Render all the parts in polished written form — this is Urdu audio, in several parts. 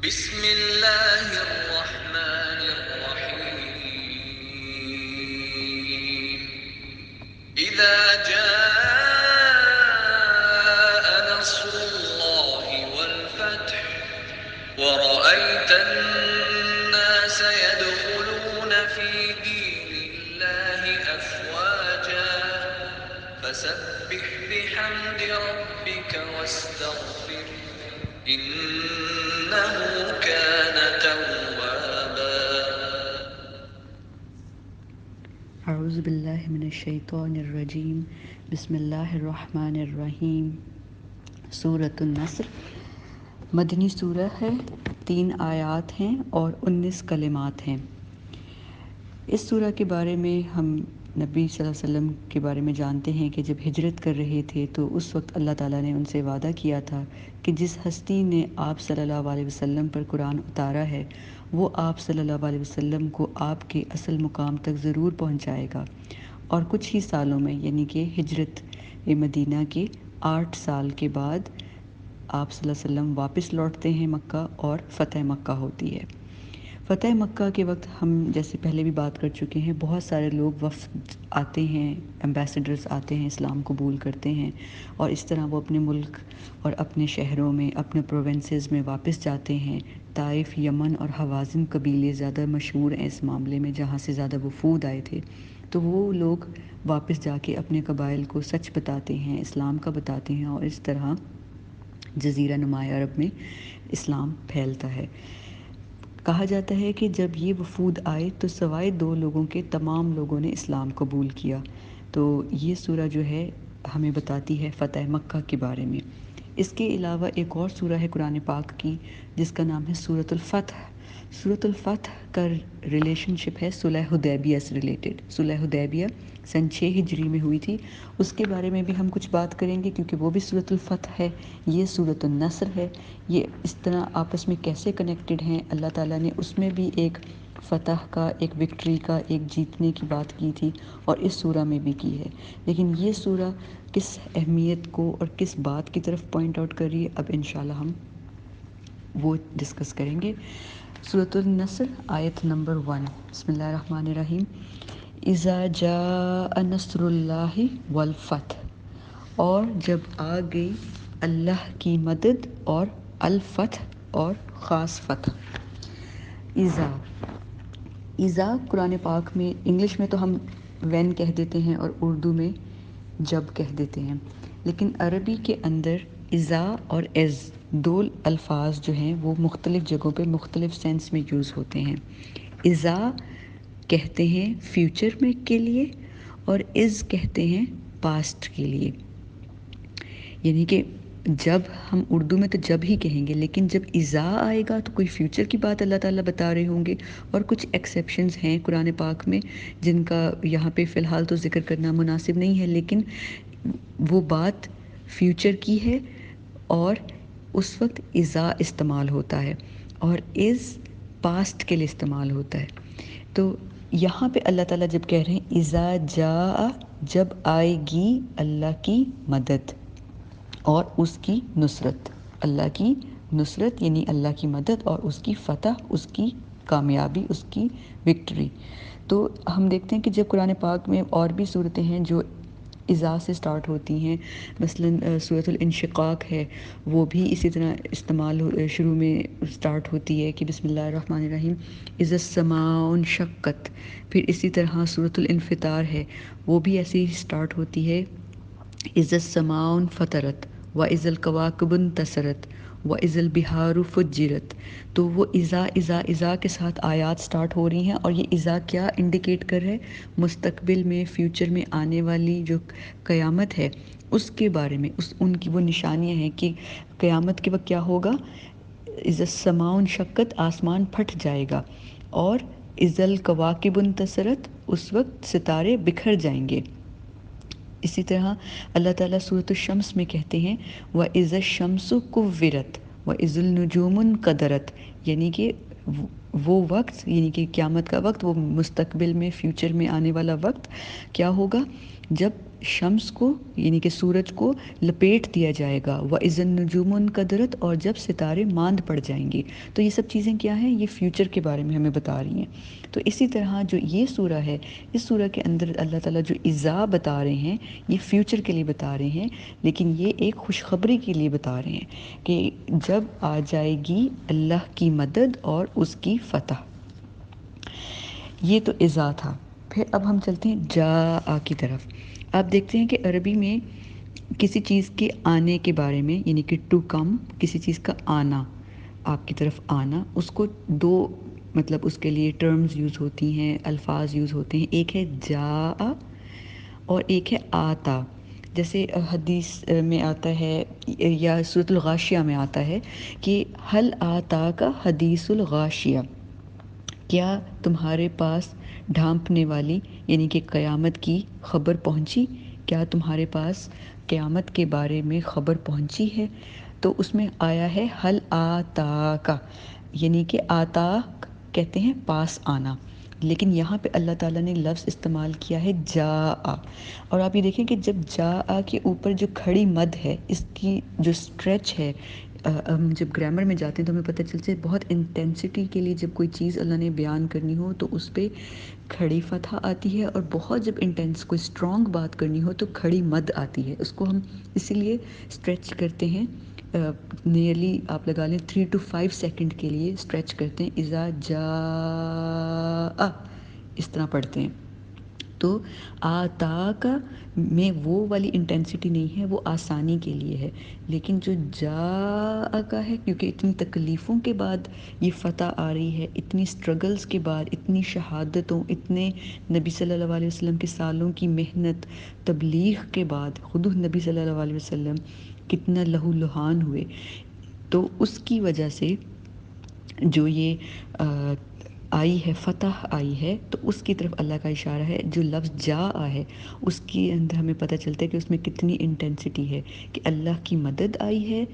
بسم اللہ الرحمن الرحیم اذا جاء نصر اللہ والفتح ورأيت الناس يدخلون في دين الله أفواجا فسبح بحمد ربك واستغفر إنه كان توابا. اعوذ باللہ من الشیطان الرجیم. بسم اللہ الرحمن الرحیم. سورۃ النصر مدنی سورہ ہے، 3 آیات ہیں اور 19 کلمات ہیں. اس سورہ کے بارے میں ہم نبی صلی اللہ علیہ وسلم کے بارے میں جانتے ہیں کہ جب ہجرت کر رہے تھے تو اس وقت اللہ تعالیٰ نے ان سے وعدہ کیا تھا کہ جس ہستی نے آپ صلی اللہ علیہ وسلم پر قرآن اتارا ہے وہ آپ صلی اللہ علیہ وسلم کو آپ کے اصل مقام تک ضرور پہنچائے گا. اور کچھ ہی سالوں میں یعنی کہ ہجرت مدینہ کے 8 سال کے بعد آپ صلی اللہ علیہ وسلم واپس لوٹتے ہیں مکہ اور فتح مکہ ہوتی ہے. فتح مکہ کے وقت ہم جیسے پہلے بھی بات کر چکے ہیں، بہت سارے لوگ وفد آتے ہیں، ایمبیسڈرز آتے ہیں، اسلام قبول کرتے ہیں اور اس طرح وہ اپنے ملک اور اپنے شہروں میں اپنے پروونسز میں واپس جاتے ہیں. طائف، یمن اور حوازن قبیلے زیادہ مشہور ہیں اس معاملے میں، جہاں سے زیادہ وفود آئے تھے. تو وہ لوگ واپس جا کے اپنے قبائل کو سچ بتاتے ہیں، اسلام کا بتاتے ہیں اور اس طرح جزیرہ نماء عرب میں اسلام پھیلتا ہے. کہا جاتا ہے کہ جب یہ وفود آئے تو سوائے 2 لوگوں کے تمام لوگوں نے اسلام قبول کیا. تو یہ سورہ جو ہے ہمیں بتاتی ہے فتح مکہ کے بارے میں. اس کے علاوہ ایک اور سورہ ہے قرآن پاک کی جس کا نام ہے سورۃ الفتح. سورۃ الفتح کا ریلیشن شپ ہے صلح حدیبیہ سے ریلیٹڈ. صلح حدیبیہ سن 6 ہجری میں ہوئی تھی. اس کے بارے میں بھی ہم کچھ بات کریں گے کیونکہ وہ بھی سورۃ الفتح ہے. یہ سورۃ النصر ہے. یہ اس طرح آپس میں کیسے کنیکٹڈ ہیں، اللہ تعالیٰ نے اس میں بھی ایک فتح کا، ایک وکٹری کا، ایک جیتنے کی بات کی تھی اور اس سورہ میں بھی کی ہے. لیکن یہ سورہ کس اہمیت کو اور کس بات کی طرف پوائنٹ آؤٹ کر رہی ہے اب انشاءاللہ ہم وہ ڈسکس کریں گے. سورۃ النصر آیت نمبر 1. بسم اللہ الرحمن الرحیم. اذا جاء نصر اللہ والفتح، اور جب آ گئی اللہ کی مدد اور الفتح اور خاص فتح. اذا قرآن پاک میں انگلش میں تو ہم وین کہہ دیتے ہیں اور اردو میں جب کہہ دیتے ہیں، لیکن عربی کے اندر اذا اور از 2 الفاظ جو ہیں وہ مختلف جگہوں پہ مختلف سینس میں یوز ہوتے ہیں. اذا کہتے ہیں فیوچر میں کے لیے اور از کہتے ہیں پاسٹ کے لیے. یعنی کہ جب ہم اردو میں تو جب ہی کہیں گے، لیکن جب اذا آئے گا تو کوئی فیوچر کی بات اللہ تعالیٰ بتا رہے ہوں گے. اور کچھ ایکسیپشنز ہیں قرآن پاک میں جن کا یہاں پہ فی الحال تو ذکر کرنا مناسب نہیں ہے، لیکن وہ بات فیوچر کی ہے اور اس وقت اذا استعمال ہوتا ہے اور از پاسٹ کے لیے استعمال ہوتا ہے. تو یہاں پہ اللہ تعالیٰ جب کہہ رہے ہیں اذا جاء، جب آئے گی اللہ کی مدد اور اس کی نصرت. اللہ کی نصرت یعنی اللہ کی مدد اور اس کی فتح، اس کی کامیابی، اس کی وکٹری. تو ہم دیکھتے ہیں کہ جب قرآن پاک میں اور بھی صورتیں ہیں جو اذا سے سٹارٹ ہوتی ہیں، مثلاً سورۃ الانشقاق ہے، وہ بھی اسی طرح استعمال شروع میں سٹارٹ ہوتی ہے کہ بسم اللہ الرحمن الرحیم اذا السماء انشقت. پھر اسی طرح سورۃ الانفطار ہے، وہ بھی ایسے ہی سٹارٹ ہوتی ہے اذا السماء انفطرت واذا الکواکب انتثرت واذا البحار فجرت. تو وہ اذا کے ساتھ آیات سٹارٹ ہو رہی ہیں اور یہ اذا کیا انڈیکیٹ کر رہے، مستقبل میں، فیوچر میں آنے والی جو قیامت ہے اس کے بارے میں، ان کی وہ نشانیاں ہیں کہ قیامت کے وقت کیا ہوگا. اذا السماء انشقت، آسمان پھٹ جائے گا، اور اذا الکواکب انتثرت، اس وقت ستارے بکھر جائیں گے. اسی طرح اللہ تعالیٰ سورۃ الشمس میں کہتے ہیں وَإِذَا الشَّمْسُ كُوِّرَتْ وَإِذَا النُّجُومُ انْكَدَرَتْ. یعنی کہ وہ وقت، یعنی کہ قیامت کا وقت، وہ مستقبل میں، فیوچر میں آنے والا وقت کیا ہوگا جب شمس کو یعنی کہ سورج کو لپیٹ دیا جائے گا، وَإِذَا النُّجُومُ انْكَدَرَتْ، اور جب ستارے ماند پڑ جائیں گے۔ تو یہ سب چیزیں کیا ہیں؟ یہ فیوچر کے بارے میں ہمیں بتا رہی ہیں۔ تو اسی طرح جو یہ سورہ ہے، اس سورہ کے اندر اللہ تعالیٰ جو اذا بتا رہے ہیں یہ فیوچر کے لیے بتا رہے ہیں، لیکن یہ ایک خوشخبری کے لیے بتا رہے ہیں کہ جب آ جائے گی اللہ کی مدد اور اس کی فتح۔ یہ تو اذا تھا۔ پھر اب ہم چلتے ہیں جاء کی طرف۔ آپ دیکھتے ہیں کہ عربی میں کسی چیز کے آنے کے بارے میں، یعنی کہ ٹو کم، کسی چیز کا آنا، آپ کی طرف آنا، اس کو دو مطلب اس کے لیے ٹرمز یوز ہوتی ہیں، الفاظ یوز ہوتے ہیں۔ ایک ہے جاء اور ایک ہے آتا۔ جیسے حدیث میں آتا ہے یا سورۃ الغاشیہ میں آتا ہے کہ حل آتا کا حدیث الغاشیہ، کیا تمہارے پاس ڈھانپنے والی یعنی کہ قیامت کی خبر پہنچی؟ کیا تمہارے پاس قیامت کے بارے میں خبر پہنچی ہے؟ تو اس میں آیا ہے حل آتا کا، یعنی کہ آتا کہتے ہیں پاس آنا، لیکن یہاں پہ اللہ تعالیٰ نے لفظ استعمال کیا ہے جاء۔ اور آپ یہ دیکھیں کہ جب جاء کے اوپر جو کھڑی مد ہے، اس کی جو اسٹریچ ہے، ہم جب گرامر میں جاتے ہیں تو ہمیں پتہ چلتا ہے بہت انٹینسٹی کے لیے جب کوئی چیز اللہ نے بیان کرنی ہو تو اس پہ کھڑی فتح آتی ہے، اور بہت جب انٹینس کوئی اسٹرانگ بات کرنی ہو تو کھڑی مد آتی ہے۔ اس کو ہم اسی لیے اسٹریچ کرتے ہیں، نیئرلی آپ لگا لیں 3 to 5 سیکنڈ کے لیے اسٹریچ کرتے ہیں، اذا جاء اس طرح پڑھتے ہیں۔ تو آتا کا میں وہ والی انٹینسٹی نہیں ہے، وہ آسانی کے لیے ہے، لیکن جو جاء کا ہے کیونکہ اتنی تکلیفوں کے بعد یہ فتح آ رہی ہے، اتنی سٹرگلز کے بعد، اتنی شہادتوں، اتنے نبی صلی اللہ علیہ وسلم کے سالوں کی محنت تبلیغ کے بعد، خود نبی صلی اللہ علیہ وسلم کتنا لہو لہان ہوئے، تو اس کی وجہ سے جو یہ آئی ہے، فتح آئی ہے، تو اس کی طرف اللہ کا اشارہ ہے۔ جو لفظ جاء ہے اس کے اندر ہمیں پتہ چلتا ہے کہ اس میں کتنی انٹینسٹی ہے، کہ اللہ کی مدد آئی ہے،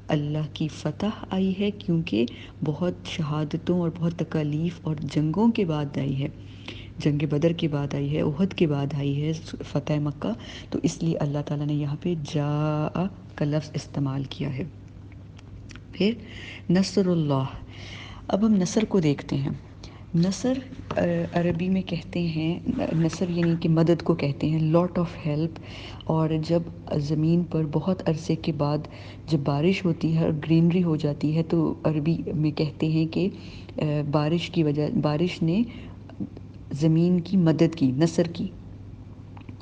اللہ کی فتح آئی ہے، کیونکہ بہت شہادتوں اور بہت تکالیف اور جنگوں کے بعد آئی ہے، جنگ بدر کے بعد آئی ہے، احد کے بعد آئی ہے فتح مکہ، تو اس لیے اللہ تعالیٰ نے یہاں پہ جاء کا لفظ استعمال کیا ہے۔ پھر نصر اللہ۔ اب ہم نصر کو دیکھتے ہیں۔ نصر عربی میں کہتے ہیں، نصر یعنی کہ مدد کو کہتے ہیں، لاٹ آف ہیلپ، اور جب زمین پر بہت عرصے کے بعد جب بارش ہوتی ہے اور گرینری ہو جاتی ہے تو عربی میں کہتے ہیں کہ بارش نے زمین کی مدد کی، نصر کی،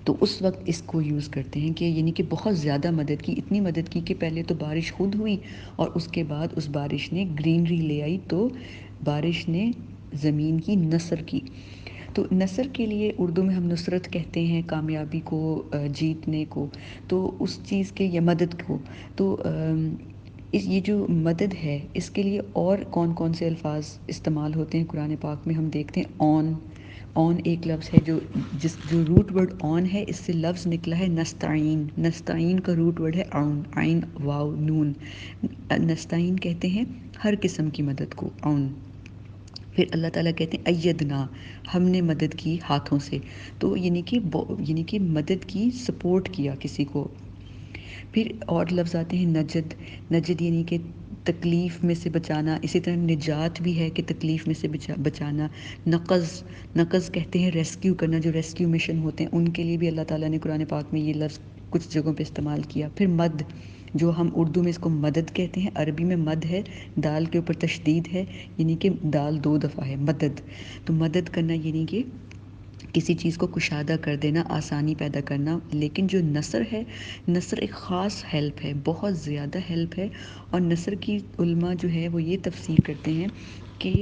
تو اس وقت اس کو یوز کرتے ہیں کہ یعنی کہ بہت زیادہ مدد کی، اتنی مدد کی کہ پہلے تو بارش خود ہوئی اور اس کے بعد اس بارش نے گرینری لے آئی، تو بارش نے زمین کی نصر کی۔ تو نصر کے لیے اردو میں ہم نصرت کہتے ہیں کامیابی کو، جیتنے کو، تو اس چیز کے یا مدد کو، تو یہ جو مدد ہے اس کے لیے اور کون کون سے الفاظ استعمال ہوتے ہیں قرآن پاک میں؟ ہم دیکھتے ہیں اون ایک لفظ ہے جو روٹ ورڈ اون ہے، اس سے لفظ نکلا ہے نستعین۔ نستعین کا روٹ ورڈ ہے اون، عین واو نون، نستعین کہتے ہیں ہر قسم کی مدد کو، اون۔ پھر اللہ تعالیٰ کہتے ہیں ایدنا، ہم نے مدد کی ہاتھوں سے، تو یعنی کہ مدد کی، سپورٹ کیا کسی کو۔ پھر اور لفظ آتے ہیں نجد، نجد یعنی کہ تکلیف میں سے بچانا، اسی طرح نجات بھی ہے کہ تکلیف میں سے بچانا۔ نقض کہتے ہیں ریسکیو کرنا، جو ریسکیو مشن ہوتے ہیں ان کے لیے بھی اللہ تعالیٰ نے قرآن پاک میں یہ لفظ کچھ جگہوں پہ استعمال کیا۔ پھر مد، جو ہم اردو میں اس کو مدد کہتے ہیں، عربی میں مد ہے، دال کے اوپر تشدید ہے، یعنی کہ دال 2 دفعہ ہے، مدد۔ تو مدد کرنا یعنی کہ کسی چیز کو کشادہ کر دینا، آسانی پیدا کرنا۔ لیکن جو نصر ہے، نصر ایک خاص ہیلپ ہے، بہت زیادہ ہیلپ ہے، اور نصر کی علماء جو ہے وہ یہ تفسیر کرتے ہیں کہ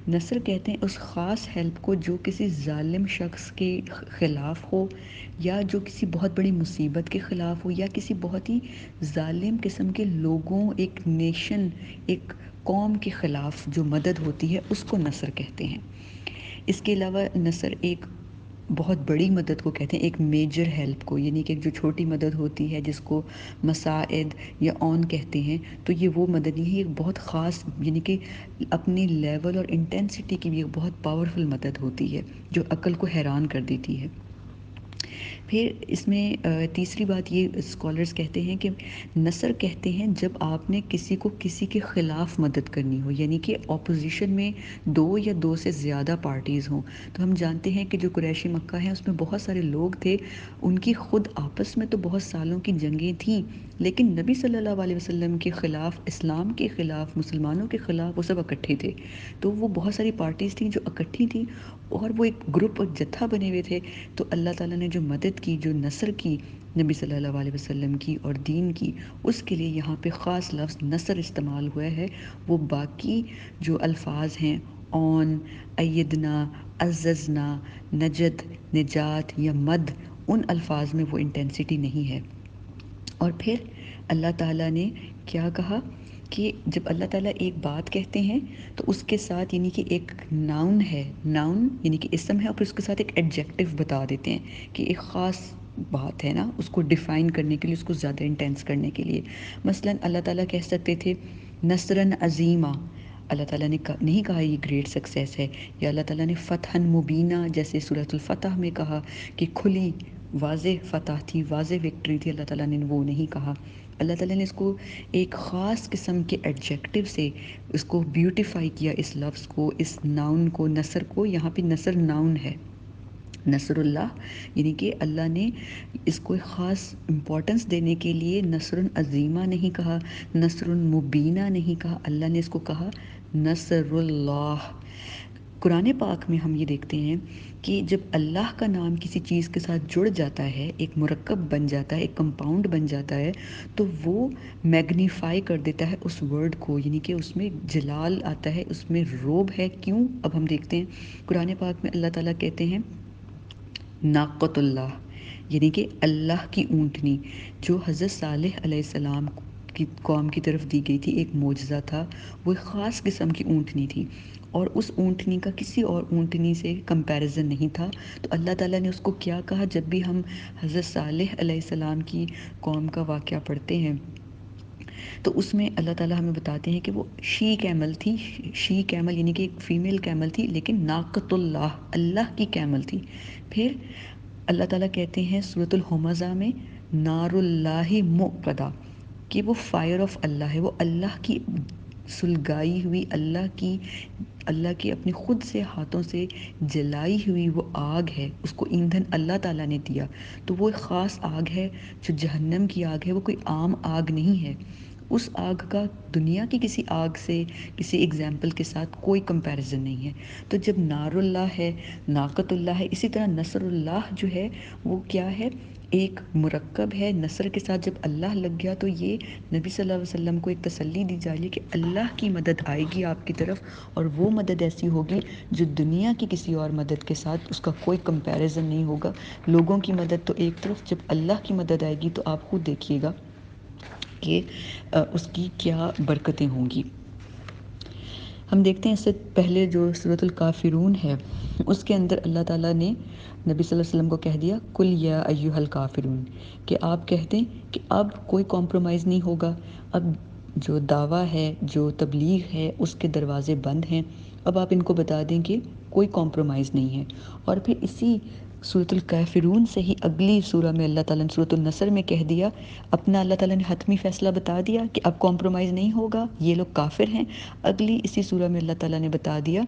نصر کہتے ہیں اس خاص ہیلپ کو جو کسی ظالم شخص کے خلاف ہو، یا جو کسی بہت بڑی مصیبت کے خلاف ہو، یا کسی بہت ہی ظالم قسم کے لوگوں، ایک نیشن، ایک قوم کے خلاف جو مدد ہوتی ہے اس کو نصر کہتے ہیں۔ اس کے علاوہ نصر ایک بہت بڑی مدد کو کہتے ہیں، ایک میجر ہیلپ کو، یعنی کہ جو چھوٹی مدد ہوتی ہے جس کو مساعد یا اون کہتے ہیں، تو یہ وہ مدد نہیں ہے، ایک بہت خاص، یعنی کہ اپنی لیول اور انٹینسٹی کی بھی ایک بہت پاورفل مدد ہوتی ہے جو عقل کو حیران کر دیتی ہے۔ پھر اس میں تیسری بات یہ اسکالرز کہتے ہیں کہ نصر کہتے ہیں جب آپ نے کسی کو کسی کے خلاف مدد کرنی ہو، یعنی کہ اپوزیشن میں دو یا دو سے زیادہ پارٹیز ہوں. تو ہم جانتے ہیں کہ جو قریشی مکہ ہیں اس میں بہت سارے لوگ تھے، ان کی خود آپس میں تو بہت سالوں کی جنگیں تھیں، لیکن نبی صلی اللہ علیہ وسلم کے خلاف، اسلام کے خلاف، مسلمانوں کے خلاف وہ سب اکٹھے تھے. تو وہ بہت ساری پارٹیز تھیں جو اکٹھی تھیں اور وہ ایک گروپ، ایک جتھا بنے ہوئے تھے. تو اللہ تعالیٰ نے جو مدد کی، جو نصر کی نبی صلی اللہ علیہ وسلم کی اور دین کی، اس کے لیے یہاں پہ خاص لفظ نصر استعمال ہوا ہے. وہ باقی جو الفاظ ہیں اون، ایدنا، عززنا، نجد، نجات یا مد، ان الفاظ میں وہ انٹینسٹی نہیں ہے. اور پھر اللہ تعالیٰ نے کیا کہا کہ جب اللہ تعالیٰ ایک بات کہتے ہیں تو اس کے ساتھ، یعنی کہ ایک ناؤن ہے، ناؤن یعنی کہ اسم ہے، اور پھر اس کے ساتھ ایک ایڈجیکٹو بتا دیتے ہیں کہ ایک خاص بات ہے نا، اس کو ڈیفائن کرنے کے لیے، اس کو زیادہ انٹینس کرنے کے لیے. مثلاً اللہ تعالیٰ کہہ سکتے تھے نصراً عظیمہ، اللہ تعالیٰ نے نہیں کہا یہ گریٹ سکسیس ہے. یا اللہ تعالیٰ نے فتحً مبینہ، جیسے سورۃ الفتح میں کہا کہ کھلی واضح فتح تھی، واضح وکٹری تھی، اللہ تعالیٰ نے وہ نہیں کہا. اللہ تعالیٰ نے اس کو ایک خاص قسم کے ایڈجیکٹو سے اس کو بیوٹیفائی کیا، اس لفظ کو، اس ناؤن کو، نصر کو. یہاں پہ نصر ناؤن ہے، نصر اللہ، یعنی کہ اللہ نے اس کو ایک خاص امپورٹنس دینے کے لیے نصر عظیمہ نہیں کہا، نصر مبینہ نہیں کہا، اللہ نے اس کو کہا نصر اللہ. قرآن پاک میں ہم یہ دیکھتے ہیں کہ جب اللہ کا نام کسی چیز کے ساتھ جڑ جاتا ہے، ایک مرکب بن جاتا ہے، ایک کمپاؤنڈ بن جاتا ہے، تو وہ میگنیفائی کر دیتا ہے اس ورڈ کو، یعنی کہ اس میں جلال آتا ہے، اس میں روب ہے. کیوں؟ اب ہم دیکھتے ہیں قرآن پاک میں اللہ تعالیٰ کہتے ہیں ناقۃ اللہ، یعنی کہ اللہ کی اونٹنی، جو حضرت صالح علیہ السلام کی قوم کی طرف دی گئی تھی، ایک معجزہ تھا. وہ ایک خاص قسم کی اونٹنی تھی اور اس اونٹنی کا کسی اور اونٹنی سے کمپیریزن نہیں تھا. تو اللہ تعالیٰ نے اس کو کیا کہا؟ جب بھی ہم حضرت صالح علیہ السلام کی قوم کا واقعہ پڑھتے ہیں تو اس میں اللہ تعالیٰ ہمیں بتاتے ہیں کہ وہ شی کیمل تھی، شی کیمل یعنی کہ ایک فیمیل کیمل تھی، لیکن ناقۃ اللہ، اللہ کی کیمل تھی. پھر اللہ تعالیٰ کہتے ہیں سورۃ الہمزہ میں نار اللہ موقدہ، کہ وہ فائر آف اللہ ہے، وہ اللہ کی سلگائی ہوئی، اللہ کی اپنی خود سے ہاتھوں سے جلائی ہوئی وہ آگ ہے، اس کو ایندھن اللہ تعالیٰ نے دیا. تو وہ ایک خاص آگ ہے جو جہنم کی آگ ہے، وہ کوئی عام آگ نہیں ہے. اس آگ کا دنیا کی کسی آگ سے، کسی ایگزامپل کے ساتھ کوئی کمپیریزن نہیں ہے. تو جب نار اللہ ہے، ناقۃ اللہ ہے، اسی طرح نصر اللہ جو ہے وہ کیا ہے؟ ایک مرکب ہے. نصر کے ساتھ جب اللہ لگ گیا تو یہ نبی صلی اللہ علیہ وسلم کو ایک تسلی دی جا رہی ہے کہ اللہ کی مدد آئے گی آپ کی طرف، اور وہ مدد ایسی ہوگی جو دنیا کی کسی اور مدد کے ساتھ اس کا کوئی کمپیریزن نہیں ہوگا. لوگوں کی مدد تو ایک طرف، جب اللہ کی مدد آئے گی تو آپ خود دیکھیے گا کہ اس کی کیا برکتیں ہوں گی. ہم دیکھتے ہیں اس سے پہلے جو سورۃ الکافرون ہے، اس کے اندر اللہ تعالیٰ نے نبی صلی اللہ علیہ وسلم کو کہہ دیا کل یا ایھا الکافرون، کہ آپ کہہ دیں کہ اب کوئی کمپرومائز نہیں ہوگا. اب جو دعویٰ ہے، جو تبلیغ ہے، اس کے دروازے بند ہیں. اب آپ ان کو بتا دیں کہ کوئی کمپرومائز نہیں ہے. اور پھر اسی سورۃ الکافرون سے ہی اگلی سورہ میں اللہ تعالیٰ نے سورۃ النصر میں کہہ دیا، اپنا اللہ تعالیٰ نے حتمی فیصلہ بتا دیا کہ اب کمپرومائز نہیں ہوگا، یہ لوگ کافر ہیں. اگلی اسی سورہ میں اللہ تعالیٰ نے بتا دیا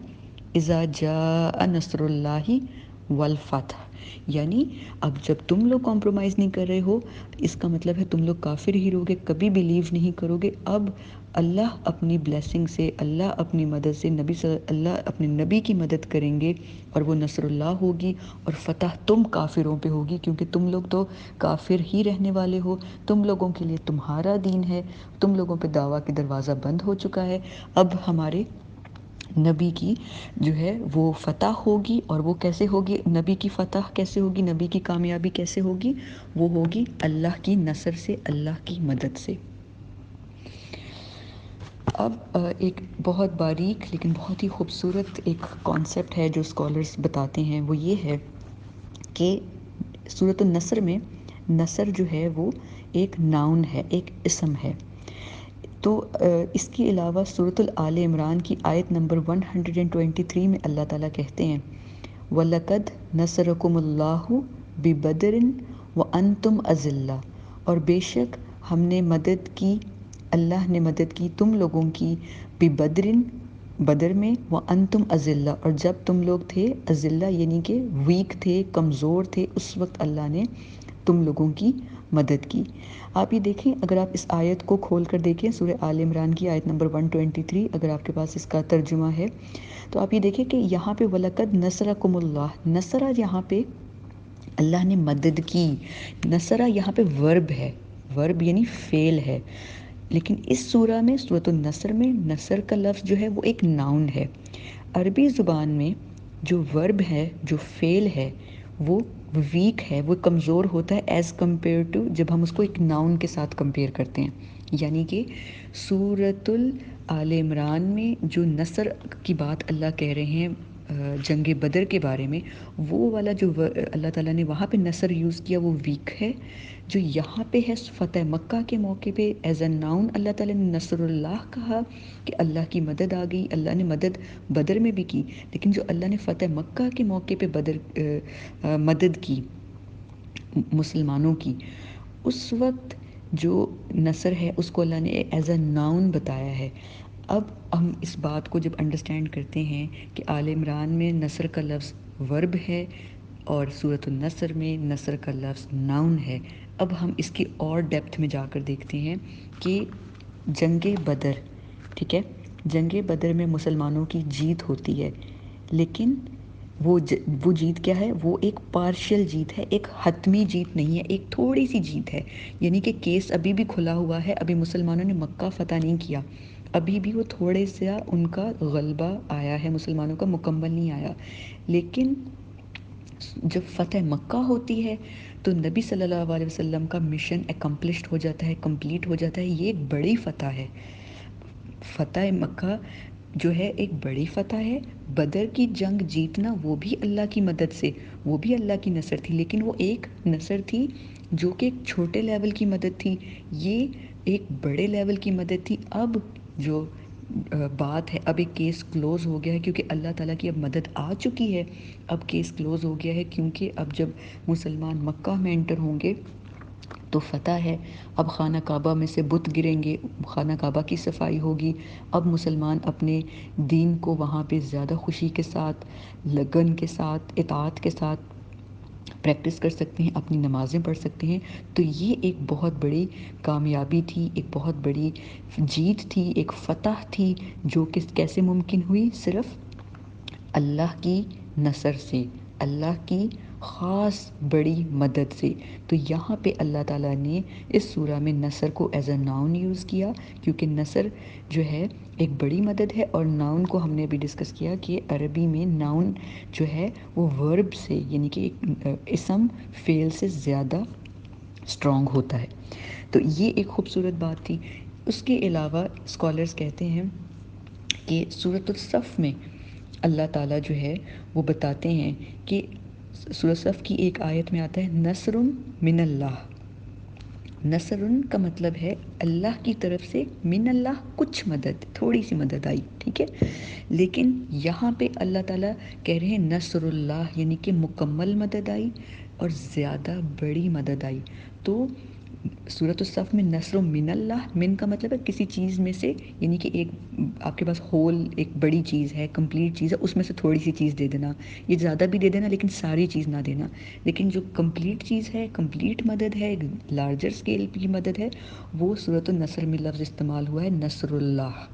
اذا جاء نصر اللہ والفتح، یعنی اب جب تم لوگ کمپرومائز نہیں کر رہے ہو، اس کا مطلب ہے تم لوگ کافر ہی رہو گے، کبھی بیلیو نہیں کرو گے. اب اللہ اپنی بلیسنگ سے، اللہ اپنی مدد سے، اللہ اپنے نبی کی مدد کریں گے، اور وہ نصر اللہ ہوگی اور فتح تم کافروں پہ ہوگی، کیونکہ تم لوگ تو کافر ہی رہنے والے ہو. تم لوگوں کے لیے تمہارا دین ہے، تم لوگوں پہ دعویٰ کی دروازہ بند ہو چکا ہے. اب ہمارے نبی کی جو ہے وہ فتح ہوگی، اور وہ کیسے ہوگی؟ نبی کی فتح کیسے ہوگی؟ نبی کی کامیابی کیسے ہوگی؟ وہ ہوگی اللہ کی نصر سے، اللہ کی مدد سے. اب ایک بہت باریک لیکن بہت ہی خوبصورت ایک کانسیپٹ ہے جو اسکالرز بتاتے ہیں، وہ یہ ہے کہ سورۃ النصر میں نصر جو ہے وہ ایک ناؤن ہے، ایک اسم ہے. تو اس کے علاوہ سورۃ آل عمران کی آیت نمبر 123 میں اللہ تعالیٰ کہتے ہیں وَلَقَدْ نَصَرَكُمُ اللَّهُ بِبَدْرٍ وَأَنْتُمْ أَذِلَّةٌ، اور بے شک ہم نے مدد کی، اللہ نے مدد کی تم لوگوں کی، بِبَدْرٍ، بدر میں، وَأَنْتُمْ أَذِلَّةٌ، اور جب تم لوگ تھے اذلہ یعنی کہ ویک تھے، کمزور تھے، اس وقت اللہ نے تم لوگوں کی مدد کی۔ آپ یہ دیکھیں، اگر آپ اس آیت کو کھول کر دیکھیں، سورہ آل عمران کی آیت نمبر 123، اگر آپ کے پاس اس کا ترجمہ ہے تو آپ یہ دیکھیں کہ یہاں پہ وَلَقَدْ نَصَرَكُمُ اللَّهُ، نصرہ یہاں پہ اللہ نے مدد کی، نصرہ یہاں پہ ورب ہے، ورب یعنی فعل ہے، لیکن اس سورہ میں سورۃ النصر میں نصر کا لفظ جو ہے وہ ایک ناؤن ہے۔ عربی زبان میں جو ورب ہے، جو فعل ہے، وہ ویک ہے، وہ کمزور ہوتا ہے ایز کمپیئر ٹو جب ہم اس کو ایک ناؤن کے ساتھ کمپیئر کرتے ہیں۔ یعنی کہ سورۃ آل عمران میں جو نصر کی بات اللہ کہہ رہے ہیں جنگ بدر کے بارے میں، وہ والا جو اللہ تعالیٰ نے وہاں پہ نصر یوز کیا وہ ویک ہے۔ جو یہاں پہ ہے فتح مکہ کے موقع پہ ایز اے ناؤن اللہ تعالیٰ نے نصر اللہ کہا کہ اللہ کی مدد آ گئی، اللہ نے مدد بدر میں بھی کی، لیکن جو اللہ نے فتح مکہ کے موقع پہ مدد کی مسلمانوں کی، اس وقت جو نصر ہے اس کو اللہ نے ایز اے ناؤن بتایا ہے۔ اب ہم اس بات کو جب انڈرسٹینڈ کرتے ہیں کہ آل عمران میں نصر کا لفظ ورب ہے اور سورۃ النصر میں نصر کا لفظ ناؤن ہے، اب ہم اس کی اور ڈیپتھ میں جا کر دیکھتے ہیں کہ جنگ بدر، ٹھیک ہے، جنگ بدر میں مسلمانوں کی جیت ہوتی ہے، لیکن وہ جیت کیا ہے؟ وہ ایک پارشل جیت ہے، ایک حتمی جیت نہیں ہے، ایک تھوڑی سی جیت ہے، یعنی کہ کیس ابھی بھی کھلا ہوا ہے، ابھی مسلمانوں نے مکہ فتح نہیں کیا، ابھی بھی وہ تھوڑے سا ان کا غلبہ آیا ہے، مسلمانوں کا مکمل نہیں آیا، لیکن جب فتح مکہ ہوتی ہے تو نبی صلی اللہ علیہ وسلم کا مشن اکمپلشڈ ہو جاتا ہے، کمپلیٹ ہو جاتا ہے۔ یہ ایک بڑی فتح ہے، فتح مکہ جو ہے ایک بڑی فتح ہے۔ بدر کی جنگ جیتنا وہ بھی اللہ کی مدد سے، وہ بھی اللہ کی نصر تھی، لیکن وہ ایک نصر تھی جو کہ ایک چھوٹے لیول کی مدد تھی، یہ ایک بڑے لیول کی مدد تھی۔ اب جو بات ہے، اب ایک کیس کلوز ہو گیا ہے کیونکہ اللہ تعالیٰ کی اب مدد آ چکی ہے، اب کیس کلوز ہو گیا ہے، کیونکہ اب جب مسلمان مکہ میں انٹر ہوں گے تو فتح ہے، اب خانہ کعبہ میں سے بت گریں گے، خانہ کعبہ کی صفائی ہوگی، اب مسلمان اپنے دین کو وہاں پہ زیادہ خوشی کے ساتھ، لگن کے ساتھ، اطاعت کے ساتھ پریکٹس کر سکتے ہیں، اپنی نمازیں پڑھ سکتے ہیں۔ تو یہ ایک بہت بڑی کامیابی تھی، ایک بہت بڑی جیت تھی، ایک فتح تھی، جو کہ کیسے ممکن ہوئی؟ صرف اللہ کی نصر سے، اللہ کی خاص بڑی مدد سے۔ تو یہاں پہ اللہ تعالیٰ نے اس سورہ میں نصر کو ایز اے ناؤن یوز کیا، کیونکہ نصر جو ہے ایک بڑی مدد ہے، اور ناؤن کو ہم نے ابھی ڈسکس کیا کہ عربی میں ناؤن جو ہے وہ ورب سے، یعنی کہ ایک اسم فعل سے زیادہ اسٹرانگ ہوتا ہے۔ تو یہ ایک خوبصورت بات تھی۔ اس کے علاوہ اسکالرز کہتے ہیں کہ سورۃ الصف میں اللہ تعالیٰ جو ہے وہ بتاتے ہیں کہ سورۃ صف کی ایک آیت میں آتا ہے نصر من اللہ، نصر کا مطلب ہے اللہ کی طرف سے، من اللہ کچھ مدد، تھوڑی سی مدد آئی، ٹھیک ہے، لیکن یہاں پہ اللہ تعالیٰ کہہ رہے ہیں نصر اللہ، یعنی کہ مکمل مدد آئی اور زیادہ بڑی مدد آئی۔ تو سورۃ الصف میں نصر من اللہ، من کا مطلب ہے کسی چیز میں سے، یعنی کہ ایک آپ کے پاس ہول ایک بڑی چیز ہے، کمپلیٹ چیز ہے، اس میں سے تھوڑی سی چیز دے دینا، یہ زیادہ بھی دے دینا لیکن ساری چیز نہ دینا، لیکن جو کمپلیٹ چیز ہے، کمپلیٹ مدد ہے، لارجر اسکیل کی مدد ہے، وہ سورۃ النصر میں لفظ استعمال ہوا ہے نصر اللہ۔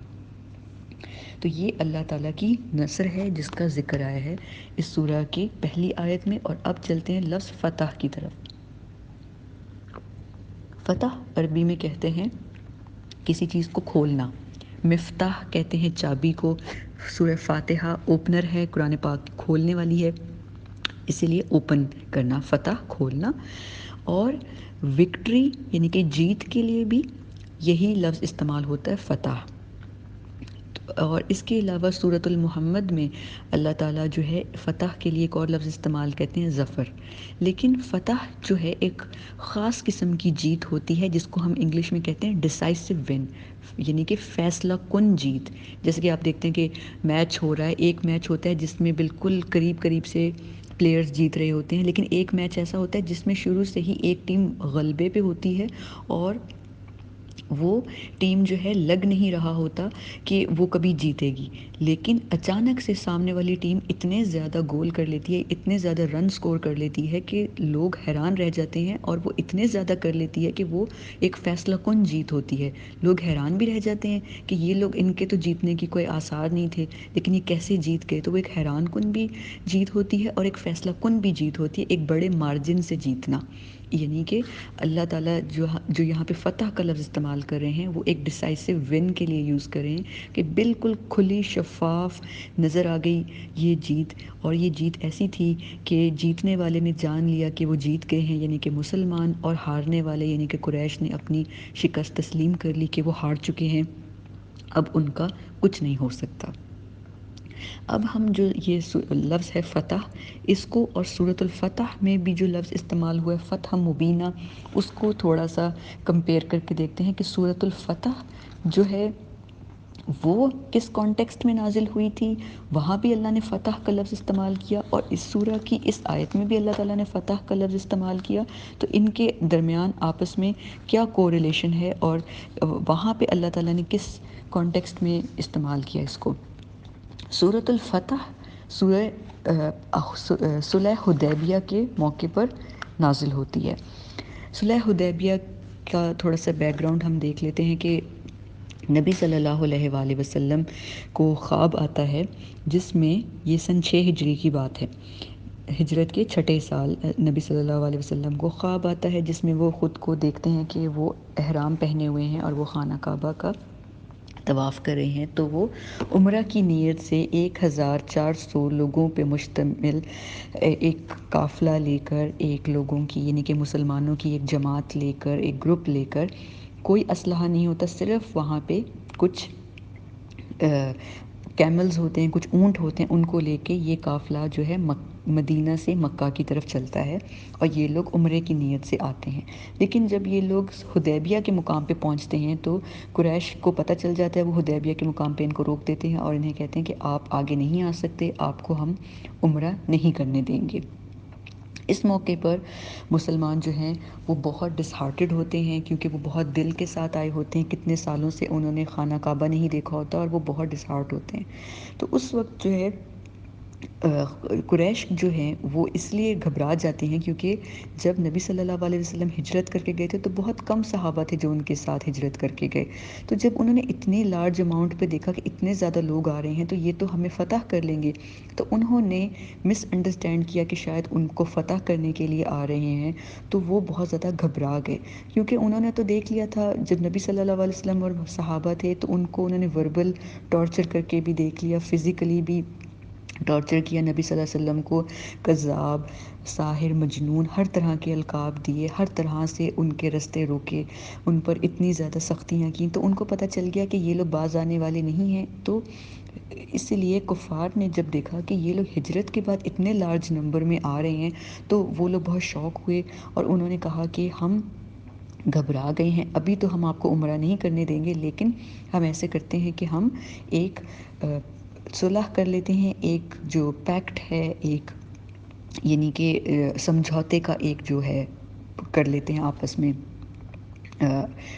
تو یہ اللہ تعالیٰ کی نصر ہے جس کا ذکر آیا ہے اس سورہ کی پہلی آیت میں۔ اور اب چلتے ہیں لفظ فتح کی طرف۔ فتح عربی میں کہتے ہیں کسی چیز کو کھولنا، مفتاح کہتے ہیں چابی کو، سورہ فاتحہ اوپنر ہے، قرآن پاک کھولنے والی ہے، اسی لیے اوپن کرنا، فتح کھولنا۔ اور وکٹری یعنی کہ جیت کے لیے بھی یہی لفظ استعمال ہوتا ہے فتح۔ اور اس کے علاوہ سورۃ المحمد میں اللہ تعالیٰ جو ہے فتح کے لیے ایک اور لفظ استعمال کرتے ہیں ظفر، لیکن فتح جو ہے ایک خاص قسم کی جیت ہوتی ہے جس کو ہم انگلش میں کہتے ہیں ڈیسائسو ون، یعنی کہ فیصلہ کن جیت۔ جیسے کہ آپ دیکھتے ہیں کہ میچ ہو رہا ہے، ایک میچ ہوتا ہے جس میں بالکل قریب قریب سے پلیئرز جیت رہے ہوتے ہیں، لیکن ایک میچ ایسا ہوتا ہے جس میں شروع سے ہی ایک ٹیم غلبے پہ ہوتی ہے اور وہ ٹیم جو ہے لگ نہیں رہا ہوتا کہ وہ کبھی جیتے گی، لیکن اچانک سے سامنے والی ٹیم اتنے زیادہ گول کر لیتی ہے، اتنے زیادہ رن سکور کر لیتی ہے کہ لوگ حیران رہ جاتے ہیں، اور وہ اتنے زیادہ کر لیتی ہے کہ وہ ایک فیصلہ کن جیت ہوتی ہے۔ لوگ حیران بھی رہ جاتے ہیں کہ یہ لوگ، ان کے تو جیتنے کی کوئی آثار نہیں تھے، لیکن یہ کیسے جیت گئے۔ تو وہ ایک حیران کن بھی جیت ہوتی ہے اور ایک فیصلہ کن بھی جیت ہوتی ہے، ایک بڑے مارجن سے جیتنا، یعنی کہ اللہ تعالیٰ جو یہاں پہ فتح کا لفظ استعمال کر رہے ہیں وہ ایک ڈیسائسو ون کے لیے یوز کر رہے ہیں کہ بالکل کھلی شفاف نظر آ گئی یہ جیت، اور یہ جیت ایسی تھی کہ جیتنے والے نے جان لیا کہ وہ جیت گئے ہیں، یعنی کہ مسلمان، اور ہارنے والے یعنی کہ قریش نے اپنی شکست تسلیم کر لی کہ وہ ہار چکے ہیں، اب ان کا کچھ نہیں ہو سکتا۔ اب ہم جو یہ لفظ ہے فتح، اس کو اور سورۃ الفتح میں بھی جو لفظ استعمال ہوا ہے فتح مبینہ، اس کو تھوڑا سا کمپیئر کر کے دیکھتے ہیں کہ سورۃ الفتح جو ہے وہ کس کانٹیکسٹ میں نازل ہوئی تھی، وہاں بھی اللہ نے فتح کا لفظ استعمال کیا، اور اس سورہ کی اس آیت میں بھی اللہ تعالیٰ نے فتح کا لفظ استعمال کیا، تو ان کے درمیان آپس میں کیا کوریلیشن ہے، اور وہاں پہ اللہ تعالیٰ نے کس کانٹیکسٹ میں استعمال کیا اس کو۔ سورۃ الفتح صلح حدیبیہ کے موقع پر نازل ہوتی ہے۔ صلح حدیبیہ کا تھوڑا سا بیک گراؤنڈ ہم دیکھ لیتے ہیں کہ نبی صلی اللہ علیہ وآلہ وسلم کو خواب آتا ہے، جس میں یہ سن 6 ہجری کی بات ہے، ہجرت کے 6 سال نبی صلی اللہ علیہ وسلم کو خواب آتا ہے، جس میں وہ خود کو دیکھتے ہیں کہ وہ احرام پہنے ہوئے ہیں اور وہ خانہ کعبہ کا طواف کر رہے ہیں، تو وہ عمرہ کی نیت سے 1400 لوگوں پہ مشتمل ایک قافلہ لے کر، ایک لوگوں کی یعنی کہ مسلمانوں کی ایک جماعت لے کر، ایک گروپ لے کر، کوئی اسلحہ نہیں ہوتا، صرف وہاں پہ کچھ کیملز ہوتے ہیں، کچھ اونٹ ہوتے ہیں، ان کو لے کے یہ قافلہ جو ہے مدینہ سے مکہ کی طرف چلتا ہے، اور یہ لوگ عمرے کی نیت سے آتے ہیں۔ لیکن جب یہ لوگ حدیبیہ کے مقام پہ پہنچتے ہیں تو قریش کو پتہ چل جاتا ہے، وہ حدیبیہ کے مقام پہ ان کو روک دیتے ہیں اور انہیں کہتے ہیں کہ آپ آگے نہیں آ سکتے، آپ کو ہم عمرہ نہیں کرنے دیں گے۔ اس موقع پر مسلمان جو ہیں وہ بہت ڈس ہارٹڈ ہوتے ہیں، کیونکہ وہ بہت دل کے ساتھ آئے ہوتے ہیں، کتنے سالوں سے انہوں نے خانہ کعبہ نہیں دیکھا ہوتا، اور وہ بہت ڈس ہارٹ ہوتے ہیں۔ تو اس وقت جو ہے قریش جو ہیں وہ اس لیے گھبرا جاتے ہیں، کیونکہ جب نبی صلی اللہ علیہ وسلم ہجرت کر کے گئے تھے تو بہت کم صحابہ تھے جو ان کے ساتھ ہجرت کر کے گئے، تو جب انہوں نے اتنے لارج اماؤنٹ پہ دیکھا کہ اتنے زیادہ لوگ آ رہے ہیں تو یہ تو ہمیں فتح کر لیں گے، تو انہوں نے مس انڈرسٹینڈ کیا کہ شاید ان کو فتح کرنے کے لیے آ رہے ہیں، تو وہ بہت زیادہ گھبرا گئے، کیونکہ انہوں نے تو دیکھ لیا تھا جب نبی صلی اللہ علیہ وسلم اور صحابہ تھے تو ان کو انہوں نے وربل ٹارچر کر کے بھی دیکھ لیا، فزیکلی بھی ٹارچر کیا، نبی صلی اللہ علیہ وسلم کو کذاب، ساحر، مجنون، ہر طرح کے القاب دیے، ہر طرح سے ان کے رستے روکے، ان پر اتنی زیادہ سختیاں کیں، تو ان کو پتہ چل گیا کہ یہ لوگ باز آنے والے نہیں ہیں۔ تو اس لیے کفار نے جب دیکھا کہ یہ لوگ ہجرت کے بعد اتنے لارج نمبر میں آ رہے ہیں تو وہ لوگ بہت شوق ہوئے، اور انہوں نے کہا کہ ہم گھبرا گئے ہیں، ابھی تو ہم آپ کو عمرہ نہیں کرنے دیں گے، لیکن ہم ایسے کرتے ہیں کہ ہم ایک صلح کر لیتے ہیں، ایک جو پیکٹ ہے، ایک یعنی کہ سمجھوتے کا ایک جو ہے کر لیتے ہیں آپس میں،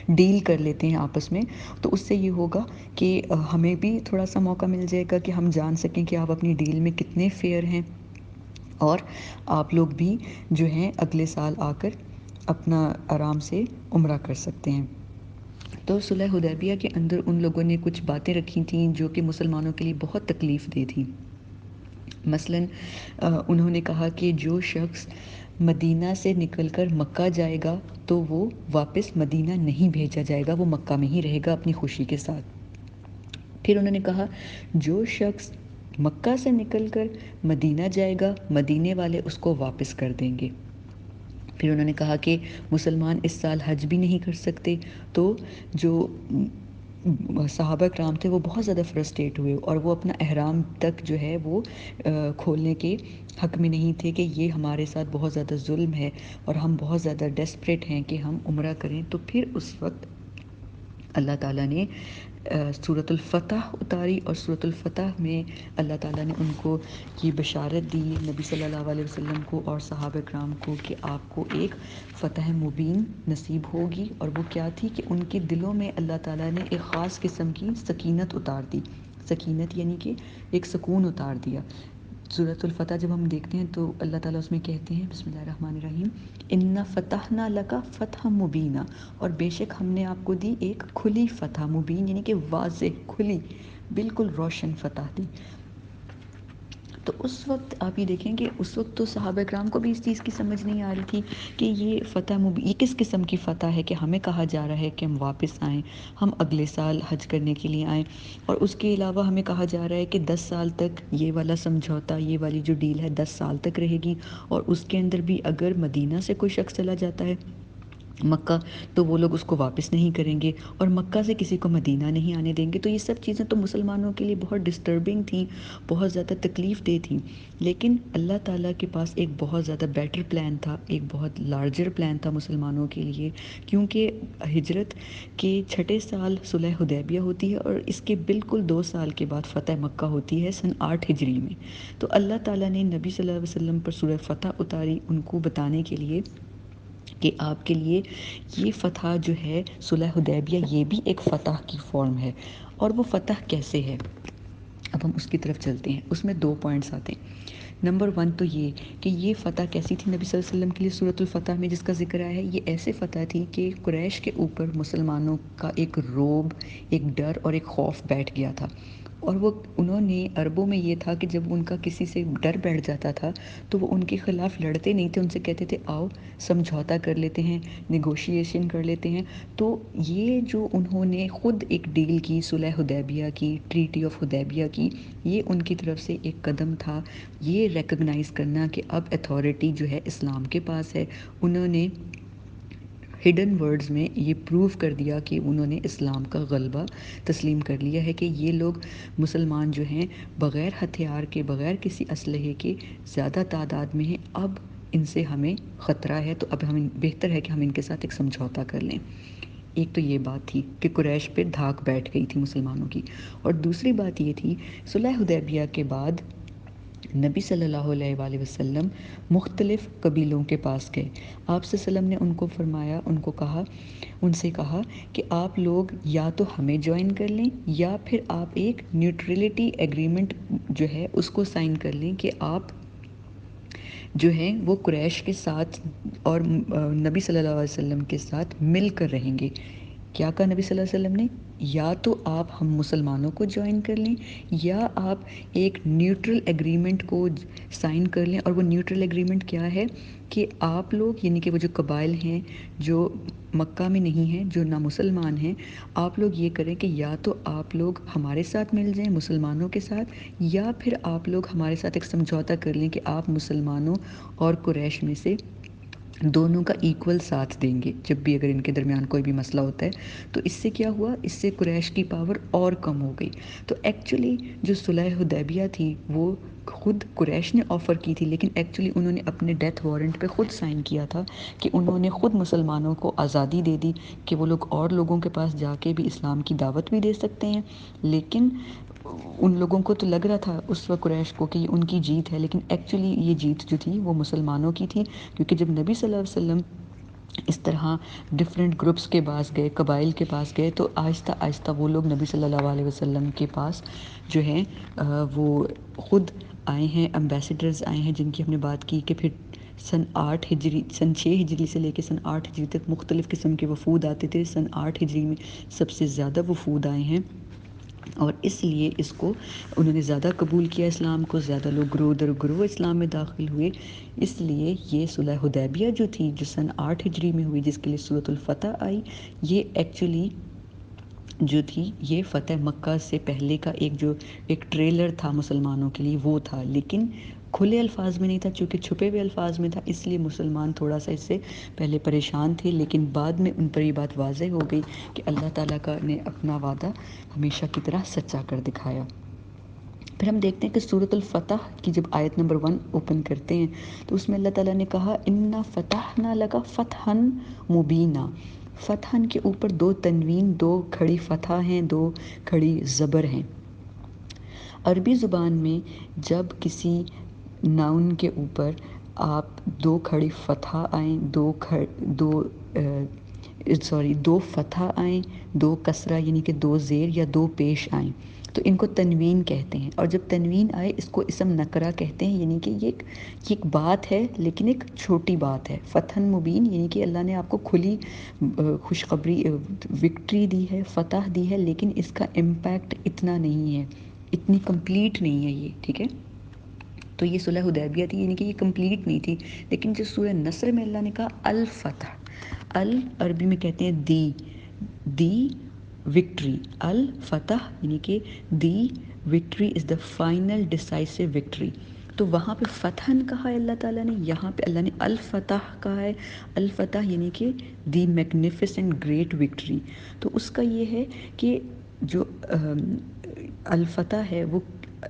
ڈیل کر لیتے ہیں آپس میں، تو اس سے یہ ہوگا کہ ہمیں بھی تھوڑا سا موقع مل جائے گا کہ ہم جان سکیں کہ آپ اپنی ڈیل میں کتنے فیئر ہیں، اور آپ لوگ بھی جو ہیں اگلے سال آ کر اپنا آرام سے عمرہ کر سکتے ہیں۔ تو صلح حدیبیہ کے اندر ان لوگوں نے کچھ باتیں رکھی تھیں جو کہ مسلمانوں کے لیے بہت تکلیف دہ تھیں۔ مثلاً انہوں نے کہا کہ جو شخص مدینہ سے نکل کر مکہ جائے گا تو وہ واپس مدینہ نہیں بھیجا جائے گا، وہ مکہ میں ہی رہے گا اپنی خوشی کے ساتھ۔ پھر انہوں نے کہا جو شخص مکہ سے نکل کر مدینہ جائے گا، مدینے والے اس کو واپس کر دیں گے۔ پھر انہوں نے کہا کہ مسلمان اس سال حج بھی نہیں کر سکتے، تو جو صحابہ کرام تھے وہ بہت زیادہ فرسٹریٹ ہوئے، اور وہ اپنا احرام تک جو ہے وہ کھولنے کے حق میں نہیں تھے کہ یہ ہمارے ساتھ بہت زیادہ ظلم ہے اور ہم بہت زیادہ ڈیسپریٹ ہیں کہ ہم عمرہ کریں۔ تو پھر اس وقت اللہ تعالیٰ نے سورۃ الفتح اتاری، اور سورۃ الفتح میں اللہ تعالیٰ نے ان کو یہ بشارت دی، نبی صلی اللہ علیہ وسلم کو اور صحابہ کرام کو، کہ آپ کو ایک فتح مبین نصیب ہوگی۔ اور وہ کیا تھی کہ ان کے دلوں میں اللہ تعالیٰ نے ایک خاص قسم کی سکینت اتار دی، سکینت یعنی کہ ایک سکون اتار دیا۔ سورۃ الفتح جب ہم دیکھتے ہیں تو اللہ تعالیٰ اس میں کہتے ہیں بسم اللہ الرحمن الرحیم انا فتحنا لک فتح مبینہ، اور بے شک ہم نے آپ کو دی ایک کھلی فتح، مبین یعنی کہ واضح، کھلی، بالکل روشن فتح دی۔ تو اس وقت آپ یہ دیکھیں کہ اس وقت تو صحابہ کرام کو بھی اس چیز کی سمجھ نہیں آ رہی تھی کہ یہ فتح یہ کس قسم کی فتح ہے، کہ ہمیں کہا جا رہا ہے کہ ہم واپس آئیں، ہم اگلے سال حج کرنے کے لیے آئیں، اور اس کے علاوہ ہمیں کہا جا رہا ہے کہ 10 سال تک یہ والا سمجھوتا، یہ والی جو ڈیل ہے 10 سال تک رہے گی، اور اس کے اندر بھی اگر مدینہ سے کوئی شخص چلا جاتا ہے مکہ تو وہ لوگ اس کو واپس نہیں کریں گے، اور مکہ سے کسی کو مدینہ نہیں آنے دیں گے۔ تو یہ سب چیزیں تو مسلمانوں کے لیے بہت ڈسٹربنگ تھیں، بہت زیادہ تکلیف دہ تھیں، لیکن اللہ تعالیٰ کے پاس ایک بہت زیادہ بیٹر پلان تھا، ایک بہت لارجر پلان تھا مسلمانوں کے لیے، کیونکہ ہجرت کے 6 سال صلح حدیبیہ ہوتی ہے، اور اس کے بالکل 2 سال کے بعد فتح مکہ ہوتی ہے سن 8 ہجری میں۔ تو اللہ تعالیٰ نے نبی صلی اللہ علیہ وسلم پر سورہ فتح اتاری ان کو بتانے کے لیے کہ آپ کے لیے یہ فتح جو ہے صلح حدیبیہ، یہ بھی ایک فتح کی فارم ہے۔ اور وہ فتح کیسے ہے، اب ہم اس کی طرف چلتے ہیں۔ اس میں 2 پوائنٹس آتے ہیں۔ نمبر 1 تو یہ کہ یہ فتح کیسی تھی نبی صلی اللہ علیہ وسلم کے لیے سورۃ الفتح میں جس کا ذکر آیا ہے، یہ ایسے فتح تھی کہ قریش کے اوپر مسلمانوں کا ایک رعب، ایک ڈر اور ایک خوف بیٹھ گیا تھا، اور وہ انہوں نے عربوں میں یہ تھا کہ جب ان کا کسی سے ڈر بیٹھ جاتا تھا تو وہ ان کے خلاف لڑتے نہیں تھے، ان سے کہتے تھے آؤ سمجھوتا کر لیتے ہیں، نیگوشیشن کر لیتے ہیں۔ تو یہ جو انہوں نے خود ایک ڈیل کی، صلح حدیبیہ کی، ٹریٹی آف حدیبیہ کی، یہ ان کی طرف سے ایک قدم تھا، یہ ریکگنائز کرنا کہ اب اتھارٹی جو ہے اسلام کے پاس ہے۔ انہوں نے ہڈن ورڈز میں یہ پروف کر دیا کہ انہوں نے اسلام کا غلبہ تسلیم کر لیا ہے، کہ یہ لوگ مسلمان جو ہیں بغیر ہتھیار کے، بغیر کسی اسلحے کے زیادہ تعداد میں ہیں، اب ان سے ہمیں خطرہ ہے، تو اب ہمیں بہتر ہے کہ ہم ان کے ساتھ ایک سمجھوتا کر لیں۔ ایک تو یہ بات تھی کہ قریش پہ دھاک بیٹھ گئی تھی مسلمانوں کی، اور دوسری بات یہ تھی صلح حدیبیہ کے بعد نبی صلی اللہ علیہ وآلہ وسلم مختلف قبیلوں کے پاس گئے۔ آپ صلی اللہ علیہ وسلم نے ان کو فرمایا، ان سے کہا کہ آپ لوگ یا تو ہمیں جوائن کر لیں، یا پھر آپ ایک نیوٹرلٹی ایگریمنٹ جو ہے اس کو سائن کر لیں کہ آپ جو ہیں وہ قریش کے ساتھ اور نبی صلی اللہ علیہ وسلم کے ساتھ مل کر رہیں گے۔ کیا کہا نبی صلی اللہ علیہ وسلم نے؟ یا تو آپ ہم مسلمانوں کو جوائن کر لیں، یا آپ ایک نیوٹرل ایگریمنٹ کو سائن کر لیں۔ اور وہ نیوٹرل ایگریمنٹ کیا ہے کہ آپ لوگ، یعنی کہ وہ جو قبائل ہیں جو مکہ میں نہیں ہیں، جو نہ مسلمان ہیں، آپ لوگ یہ کریں کہ یا تو آپ لوگ ہمارے ساتھ مل جائیں مسلمانوں کے ساتھ، یا پھر آپ لوگ ہمارے ساتھ ایک سمجھوتا کر لیں کہ آپ مسلمانوں اور قریش میں سے دونوں کا ایکول ساتھ دیں گے جب بھی اگر ان کے درمیان کوئی بھی مسئلہ ہوتا ہے۔ تو اس سے کیا ہوا، اس سے قریش کی پاور اور کم ہو گئی۔ تو ایکچولی جو صلح حدیبیہ تھی وہ خود قریش نے آفر کی تھی، لیکن ایکچولی انہوں نے اپنے ڈیتھ وارنٹ پہ خود سائن کیا تھا کہ انہوں نے خود مسلمانوں کو آزادی دے دی کہ وہ لوگ اور لوگوں کے پاس جا کے بھی اسلام کی دعوت بھی دے سکتے ہیں۔ لیکن ان لوگوں کو تو لگ رہا تھا اس وقت قریش کو کہ ان کی جیت ہے، لیکن ایکچولی یہ جیت جو تھی وہ مسلمانوں کی تھی، کیونکہ جب نبی صلی اللہ علیہ وسلم اس طرح ڈفرینٹ گروپس کے پاس گئے، قبائل کے پاس گئے، تو آہستہ آہستہ وہ لوگ نبی صلی اللہ علیہ وسلم کے پاس جو ہیں وہ خود آئے ہیں، ایمبیسڈرز آئے ہیں، جن کی ہم نے بات کی کہ پھر سن 6 ہجری سے لے کے سن 8 ہجری تک مختلف قسم کے وفود آتے تھے۔ سن 8 ہجری میں سب سے زیادہ وفود آئے ہیں، اور اس لیے اس کو انہوں نے زیادہ قبول کیا، اسلام کو، زیادہ لوگ گروہ در گروہ اسلام میں داخل ہوئے۔ اس لیے یہ صلح حدیبیہ جو تھی، جو سن 8 ہجری میں ہوئی، جس کے لیے سورۃ الفتح آئی، یہ ایکچولی جو تھی یہ فتح مکہ سے پہلے کا ایک ٹریلر تھا مسلمانوں کے لیے، وہ تھا، لیکن کھلے الفاظ میں نہیں تھا، چونکہ چھپے ہوئے الفاظ میں تھا، اس لیے مسلمان تھوڑا سا اس سے پہلے پریشان تھے، لیکن بعد میں ان پر یہ بات واضح ہو گئی کہ اللہ تعالیٰ نے اپنا وعدہ ہمیشہ کی طرح سچا کر دکھایا۔ پھر ہم دیکھتے ہیں کہ سورۃ الفتح کی جب آیت نمبر 1 اوپن کرتے ہیں تو اس میں اللہ تعالیٰ نے کہا انا فتحنا لک فتحا مبینا۔ فتحن کے اوپر 2 تنوین، 2 کھڑی فتح ہیں، 2 کھڑی زبر ہیں۔ عربی زبان میں جب کسی ناؤن کے اوپر آپ 2 کھڑی فتح آئیں، 2 فتح آئیں، 2 کسرہ یعنی کہ 2 زیر یا 2 پیش آئیں تو ان کو تنوین کہتے ہیں۔ اور جب تنوین آئے اس کو اسم نکرہ کہتے ہیں، یعنی کہ یہ ایک بات ہے لیکن ایک چھوٹی بات ہے۔ فتح مبین یعنی کہ اللہ نے آپ کو کھلی خوشخبری وکٹری دی ہے، فتح دی ہے، لیکن اس کا امپیکٹ اتنا نہیں ہے، اتنی کمپلیٹ نہیں ہے یہ، ٹھیک ہے۔ تو یہ صلح حدیبیہ تھی، یعنی کہ یہ کمپلیٹ نہیں تھی، لیکن جو سورہ نصر میں اللہ نے کہا الفتح، عربی میں کہتے ہیں دی وکٹری، الفتح یعنی کہ the victory is the final decisive victory. تو وہاں پہ فتحن کہا ہے اللہ تعالیٰ نے، یہاں پہ اللہ نے الفتح کہا ہے۔ الفتح یعنی کہ دی میگنیفیسنٹ گریٹ وکٹری۔ تو اس کا یہ ہے کہ جو الفتح ہے وہ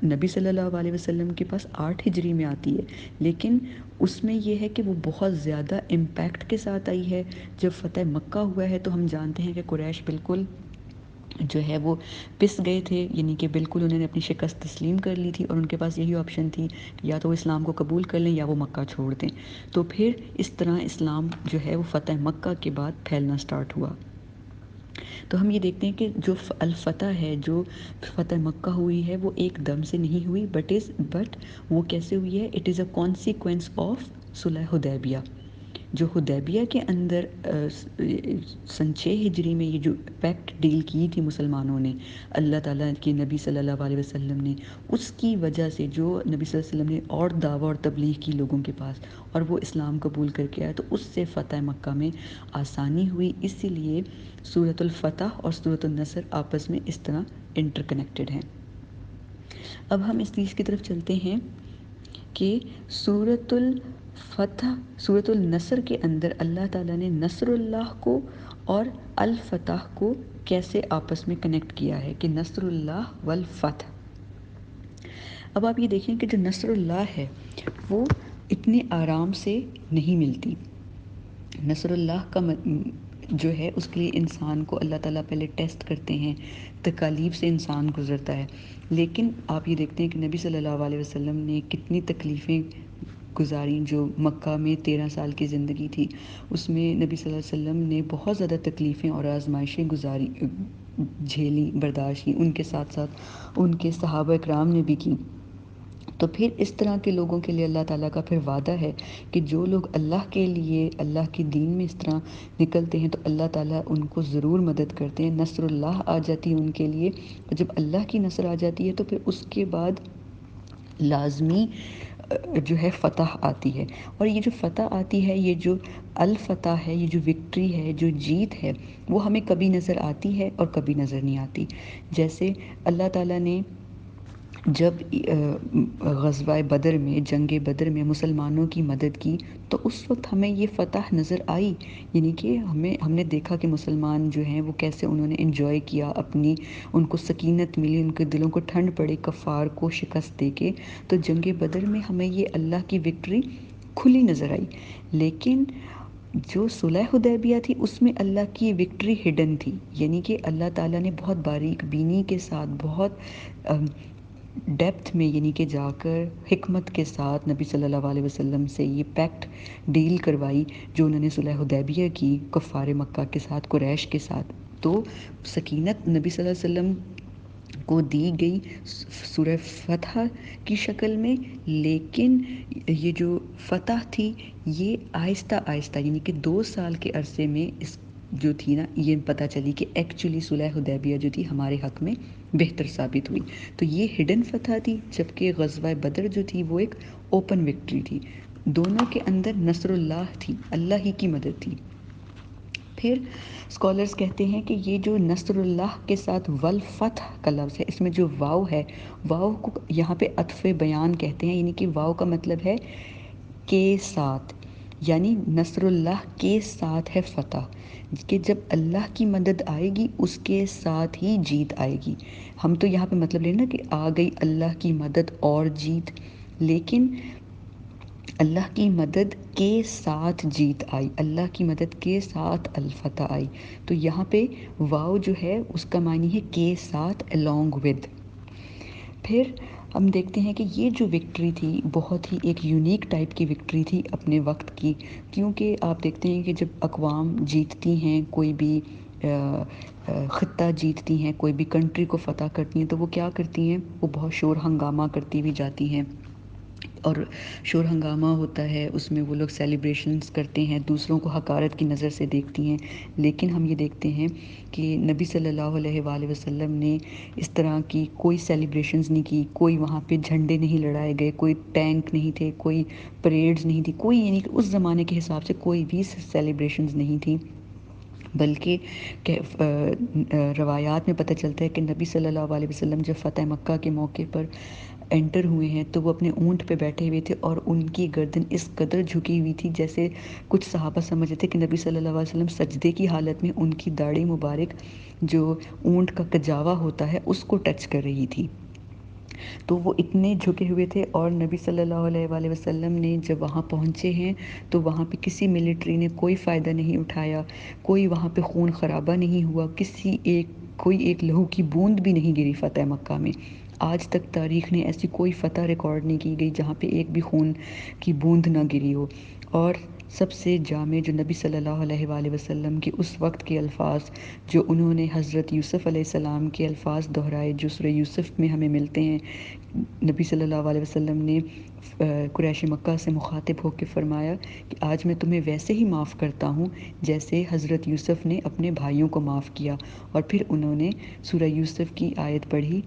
نبی صلی اللہ علیہ وسلم کے پاس 8 ہجری میں آتی ہے، لیکن اس میں یہ ہے کہ وہ بہت زیادہ امپیکٹ کے ساتھ آئی ہے۔ جب فتح مکہ ہوا ہے تو ہم جانتے ہیں کہ قریش بالکل جو ہے وہ پس گئے تھے، یعنی کہ بالکل انہوں نے اپنی شکست تسلیم کر لی تھی اور ان کے پاس یہی آپشن تھی کہ یا تو وہ اسلام کو قبول کر لیں یا وہ مکہ چھوڑ دیں۔ تو پھر اس طرح اسلام جو ہے وہ فتح مکہ کے بعد پھیلنا سٹارٹ ہوا۔ تو ہم یہ دیکھتے ہیں کہ جو الفتح ہے، جو فتح مکہ ہوئی ہے، وہ ایک دم سے نہیں ہوئی، بٹ وہ کیسے ہوئی ہے؟ It is a consequence of صلح حدیبیہ۔ جو حدیبیہ کے اندر سن 6 ہجری میں یہ جو پیکٹ ڈیل کی تھی مسلمانوں نے، اللہ تعالیٰ کے نبی صلی اللہ علیہ وسلم نے، اس کی وجہ سے جو نبی صلی اللہ علیہ وسلم نے اور دعویٰ اور تبلیغ کی لوگوں کے پاس اور وہ اسلام قبول کر کے آیا، تو اس سے فتح مکہ میں آسانی ہوئی۔ اسی لیے سورۃ الفتح اور سورۃ النصر آپس میں اس طرح انٹر کنیکٹڈ ہیں۔ اب ہم اس چیز کی طرف چلتے ہیں کہ سورۃ الفتح، سورۃ النصر کے اندر اللہ تعالیٰ نے نصر اللہ کو اور الفتح کو کیسے آپس میں کنیکٹ کیا ہے، کہ نصر اللہ والفتح۔ اب آپ یہ دیکھیں کہ جو نصر اللہ ہے وہ اتنے آرام سے نہیں ملتی۔ نصر اللہ کا جو ہے اس کے لیے انسان کو اللہ تعالیٰ پہلے ٹیسٹ کرتے ہیں، تکالیف سے انسان گزرتا ہے۔ لیکن آپ یہ دیکھتے ہیں کہ نبی صلی اللہ علیہ وسلم نے کتنی تکلیفیں گزاریں۔ جو مکہ میں 13 سال کی زندگی تھی اس میں نبی صلی اللہ علیہ وسلم نے بہت زیادہ تکلیفیں اور آزمائشیں جھیلی، برداشت کی، ان کے ساتھ ساتھ ان کے صحابہ اکرام نے بھی کی۔ تو پھر اس طرح کے لوگوں کے لیے اللہ تعالیٰ کا پھر وعدہ ہے کہ جو لوگ اللہ کے لیے، اللہ کے دین میں اس طرح نکلتے ہیں تو اللہ تعالیٰ ان کو ضرور مدد کرتے ہیں۔ نصر اللہ آ جاتی ہے ان کے لیے، اور جب اللہ کی نصر آ جاتی ہے تو پھر اس کے بعد لازمی جو ہے فتح آتی ہے۔ اور یہ جو فتح آتی ہے، یہ جو الفتح ہے، یہ جو وکٹری ہے، جو جیت ہے، وہ ہمیں کبھی نظر آتی ہے اور کبھی نظر نہیں آتی۔ جیسے اللہ تعالیٰ نے جب غزوہ بدر میں، جنگ بدر میں مسلمانوں کی مدد کی تو اس وقت ہمیں یہ فتح نظر آئی، یعنی کہ ہم نے دیکھا کہ مسلمان جو ہیں وہ کیسے انہوں نے انجوائے کیا، اپنی ان کو سکینت ملی، ان کے دلوں کو ٹھنڈ پڑی کفار کو شکست دے کے۔ تو جنگ بدر میں ہمیں یہ اللہ کی وکٹری کھلی نظر آئی، لیکن جو صلح حدیبیہ تھی اس میں اللہ کی وکٹری ہڈن تھی، یعنی کہ اللہ تعالیٰ نے بہت باریک بینی کے ساتھ، بہت ڈیپتھ میں، یعنی کہ جا کر حکمت کے ساتھ نبی صلی اللہ علیہ وسلم سے یہ پیکٹ ڈیل کروائی جو انہوں نے صلح حدیبیہ کی کفار مکہ کے ساتھ، قریش کے ساتھ۔ تو سکینت نبی صلی اللہ علیہ وسلم کو دی گئی سورہ فتح کی شکل میں، لیکن یہ جو فتح تھی یہ آہستہ آہستہ، یعنی کہ 2 سال کے عرصے میں اس جو تھی نا، یہ پتہ چلی کہ ایکچولی صلح حدیبیہ جو تھی ہمارے حق میں بہتر ثابت ہوئی۔ تو یہ ہڈن فتح تھی، جبکہ غزوہ بدر جو تھی وہ ایک اوپن وکٹری تھی۔ دونوں کے اندر نصر اللہ تھی، اللہ ہی کی مدد تھی۔ پھر اسکالرز کہتے ہیں کہ یہ جو نصر اللہ کے ساتھ والفتح کا لفظ ہے، اس میں جو واو ہے، واو کو یہاں پہ عطف بیان کہتے ہیں، یعنی کہ واو کا مطلب ہے کے ساتھ، یعنی نصر اللہ کے ساتھ ہے فتح، کہ جب اللہ کی مدد آئے گی اس کے ساتھ ہی جیت آئے گی۔ ہم تو یہاں پہ مطلب لینا کہ آ گئی اللہ کی مدد اور جیت، لیکن اللہ کی مدد کے ساتھ جیت آئی، اللہ کی مدد کے ساتھ الفتح آئی۔ تو یہاں پہ واو جو ہے اس کا معنی ہے کے ساتھ، along with۔ پھر ہم دیکھتے ہیں کہ یہ جو وکٹری تھی بہت ہی ایک یونیک ٹائپ کی وکٹری تھی اپنے وقت کی، کیونکہ آپ دیکھتے ہیں کہ جب اقوام جیتتی ہیں کوئی بھی خطہ جیتتی ہیں، کوئی بھی کنٹری کو فتح کرتی ہیں، تو وہ کیا کرتی ہیں، وہ بہت شور ہنگامہ کرتی ہوئی جاتی ہیں، اور شور ہنگامہ ہوتا ہے، اس میں وہ لوگ سیلیبریشنز کرتے ہیں، دوسروں کو حقارت کی نظر سے دیکھتی ہیں۔ لیکن ہم یہ دیکھتے ہیں کہ نبی صلی اللہ علیہ وآلہ وسلم نے اس طرح کی کوئی سیلیبریشنز نہیں کی، کوئی وہاں پہ جھنڈے نہیں لڑائے گئے، کوئی ٹینک نہیں تھے، کوئی پریڈز نہیں تھی، کوئی یعنی کہ اس زمانے کے حساب سے کوئی بھی سیلیبریشنز نہیں تھی، بلکہ روایات میں پتہ چلتا ہے کہ نبی صلی اللہ علیہ وسلم جب فتح مکہ کے موقع پر انٹر ہوئے ہیں تو وہ اپنے اونٹ پہ بیٹھے ہوئے تھے، اور ان کی گردن اس قدر جھکی ہوئی تھی جیسے کچھ صحابہ سمجھتے تھے کہ نبی صلی اللہ علیہ وسلم سجدے کی حالت میں ان کی داڑھی مبارک جو اونٹ کا کجاوا ہوتا ہے اس کو ٹچ کر رہی تھی۔ تو وہ اتنے جھکے ہوئے تھے، اور نبی صلی اللہ علیہ وآلہ وسلم نے جب وہاں پہنچے ہیں تو وہاں پہ کسی ملٹری نے کوئی فائدہ نہیں اٹھایا، کوئی وہاں پہ خون خرابہ نہیں ہوا، کوئی ایک لہو کی بوند بھی نہیں گری فتح مکہ میں۔ آج تک تاریخ نے ایسی کوئی فتح ریکارڈ نہیں کی گئی جہاں پہ ایک بھی خون کی بوند نہ گری ہو۔ اور سب سے جامع جو نبی صلی اللہ علیہ وآلہ وسلم کے اس وقت کے الفاظ، جو انہوں نے حضرت یوسف علیہ السلام کے الفاظ دہرائے جو سورہ یوسف میں ہمیں ملتے ہیں، نبی صلی اللہ علیہ وسلم نے قریش مکہ سے مخاطب ہو کے فرمایا کہ آج میں تمہیں ویسے ہی معاف کرتا ہوں جیسے حضرت یوسف نے اپنے بھائیوں کو معاف کیا۔ اور پھر انہوں نے سورہ یوسف کی آیت پڑھی،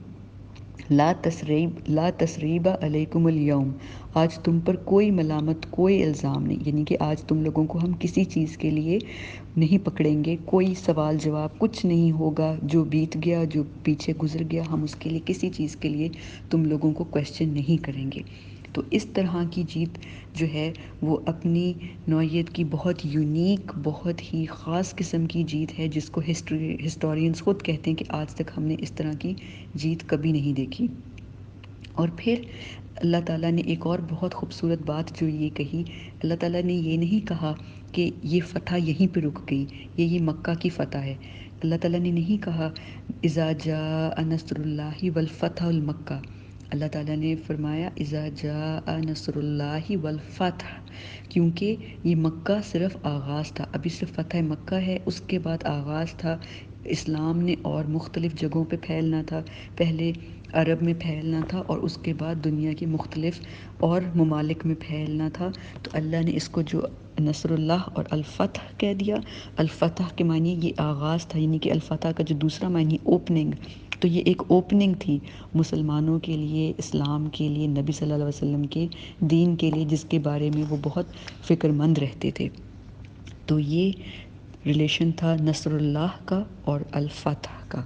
لا تسریب علیکم اليوم، آج تم پر کوئی ملامت، کوئی الزام نہیں، یعنی کہ آج تم لوگوں کو ہم کسی چیز کے لیے نہیں پکڑیں گے، کوئی سوال جواب کچھ نہیں ہوگا، جو بیت گیا، جو پیچھے گزر گیا، ہم اس کے لیے کسی چیز کے لیے تم لوگوں کو کویسچن نہیں کریں گے۔ تو اس طرح کی جیت جو ہے وہ اپنی نوعیت کی بہت یونیک، بہت ہی خاص قسم کی جیت ہے، جس کو ہسٹورینز خود کہتے ہیں کہ آج تک ہم نے اس طرح کی جیت کبھی نہیں دیکھی۔ اور پھر اللہ تعالیٰ نے ایک اور بہت خوبصورت بات جو یہ کہی، اللہ تعالیٰ نے یہ نہیں کہا کہ یہ فتح یہیں پہ رک گئی، یہ مکہ کی فتح ہے۔ اللہ تعالیٰ نے نہیں کہا اذا جاء نصر اللہ والفتح المکہ، اللہ تعالیٰ نے فرمایا اذا جاء نصر اللہ والفتح، کیونکہ یہ مکہ صرف آغاز تھا، ابھی صرف فتح مکہ ہے، اس کے بعد آغاز تھا، اسلام نے اور مختلف جگہوں پہ پھیلنا تھا، پہلے عرب میں پھیلنا تھا اور اس کے بعد دنیا کے مختلف اور ممالک میں پھیلنا تھا۔ تو اللہ نے اس کو جو نصر اللہ اور الفتح کہہ دیا، الفتح کے معنی یہ آغاز تھا، یعنی کہ الفتح کا جو دوسرا معنی اوپننگ، تو یہ ایک اوپننگ تھی مسلمانوں کے لیے، اسلام کے لیے، نبی صلی اللہ علیہ وسلم کے دین کے لیے، جس کے بارے میں وہ بہت فکر مند رہتے تھے۔ تو یہ ریلیشن تھا نصر اللہ کا اور الفتح کا۔